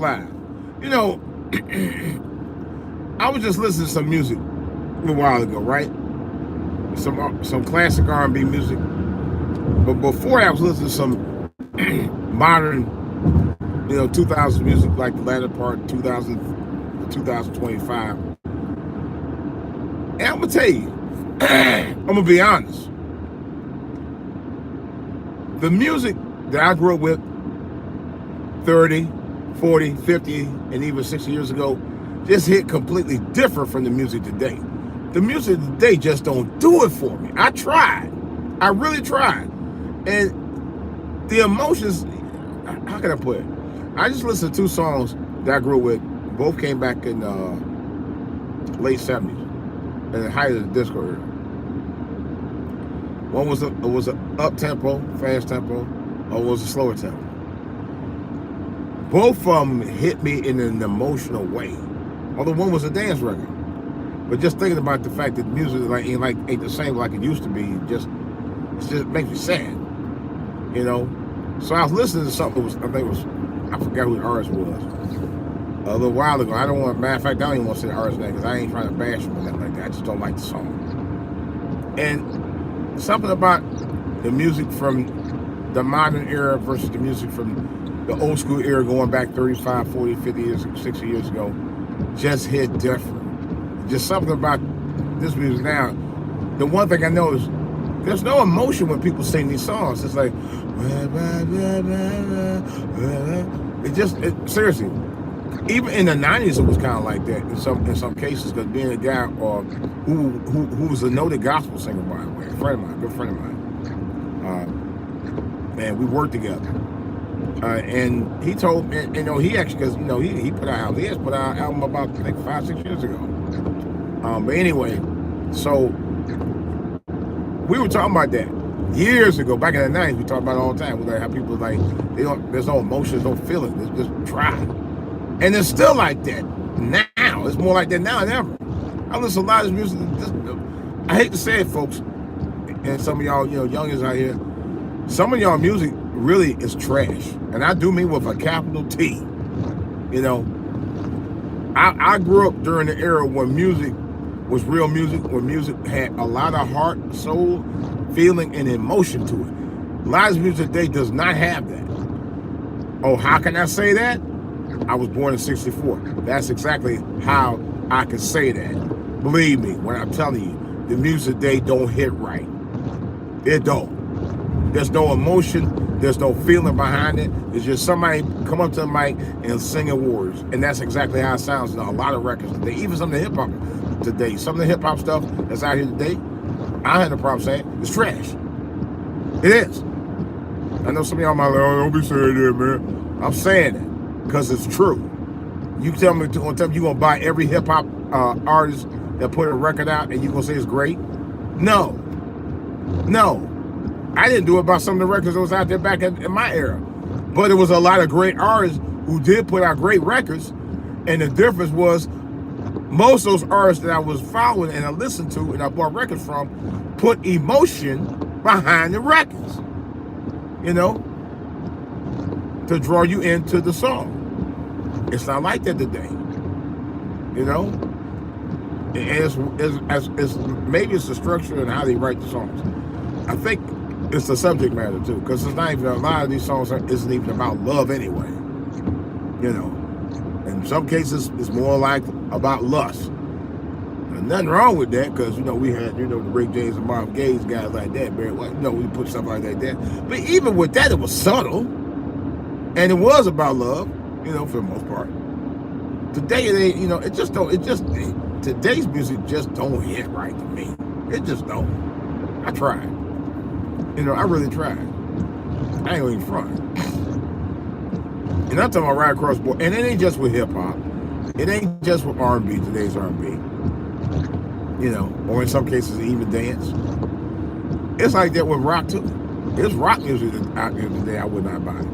live. You know, I was just listening to some music a while ago, right? Some classic R&B music. But before I was listening to some modern, 2000s music, like the latter part 2000 to 2025. And I'm gonna tell you, I'm gonna be honest. The music that I grew up with 30, 40, 50, and even 60 years ago just hit completely different from the music today. The music today just don't do it for me. I tried. I really tried. And the emotions, how can I put it? I just listened to two songs that I grew up with. Both came back in late 70s, in the height of the disco era. One was a up tempo, fast tempo, or was a slower tempo. Both of them hit me in an emotional way. Although one was a dance record. But just thinking about the fact that music ain't the same like it used to be, it just makes me sad. So I was listening to something I forgot who the artist was. A little while ago. Matter of fact, I don't even want to say the artist's name because I ain't trying to bash him or nothing like that. I just don't like the song. And something about the music from the modern era versus the music from the old school era going back 35, 40, 50 years, 60 years ago just hit different. Just something about this music now. The one thing I know is there's no emotion when people sing these songs. It's like, seriously. Even in the 90s, it was kind of like that in some cases, because being a guy who was a noted gospel singer, by the way, a good friend of mine, and we worked together. And he told me, he actually, because he put out, he has put out an album about like 5-6 years ago. But anyway, so we were talking about that years ago, back in the 90s. We talked about it all the time. We like how people there's no emotions, no feelings. It's just dry. And it's still like that now. It's more like that now than ever. I listen to a lot of this music. I hate to say it, folks, and some of y'all, youngins out here, some of y'all music really is trash. And I do mean with a capital T. I grew up during the era when music was real music, when music had a lot of heart, soul, feeling, and emotion to it. A lot of music today does not have that. Oh, how can I say that? I was born in 64. That's exactly how I can say that. Believe me when I'm telling you, the music today don't hit right. It don't. There's no emotion. There's no feeling behind it. It's just somebody come up to the mic and singing words. And that's exactly how it sounds in a lot of records today. Even some of the hip-hop today. Some of the hip-hop stuff that's out here today, I had no problem saying, it's trash. It is. I know some of y'all might be like, oh, don't be saying that, man. I'm saying it because it's true. You tell me you're going to buy every hip-hop artist that put a record out and you're going to say it's great? No. I didn't do it about some of the records that was out there back in my era. But it was a lot of great artists who did put out great records. And the difference was most of those artists that I was following and I listened to and I bought records from put emotion behind the records. To draw you into the song. It's not like that today. It's maybe it's the structure and how they write the songs. I think it's the subject matter too, because it's not even a lot of these songs isn't even about love anyway. In some cases it's more like about lust. And nothing wrong with that, because we had the Rick James and Marvin Gaye guys like that. We put stuff like that. But even with that, it was subtle, and it was about love. For the most part. Today it ain't. It just don't. Today's music just don't hit right to me. It just don't. I tried. I really tried. I ain't even front. And I'm talking about right across the board. And it ain't just with hip hop. It ain't just with R&B. Today's R&B. Or in some cases even dance. It's like that with rock too. There's rock music out there today I would not buy.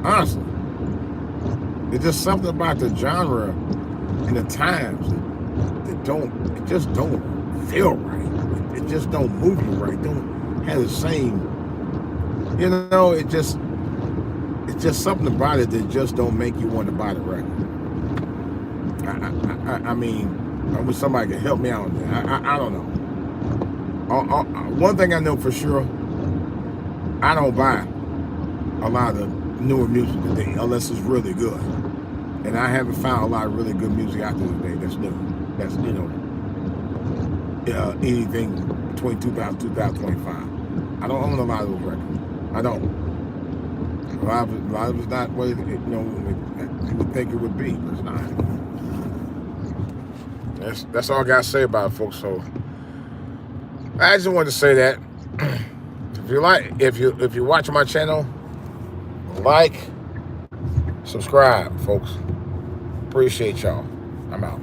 Honestly. There's just something about the genre and the times that just don't feel right. It just don't move you right. Don't have the same, it's just something about it that just don't make you want to buy the record. I mean, I wish somebody could help me out on that. I don't know. One thing I know for sure, I don't buy a lot of newer music today unless it's really good. And I haven't found a lot of really good music out there today that's new. That's, anything between 2000 and 2025. I don't own a lot of those records. I don't. A lot of it's not what you would think it would be, but it's not. That's all I gotta say about it, folks. So I just wanted to say that. If you watch my channel, like, subscribe, folks. Appreciate y'all. I'm out.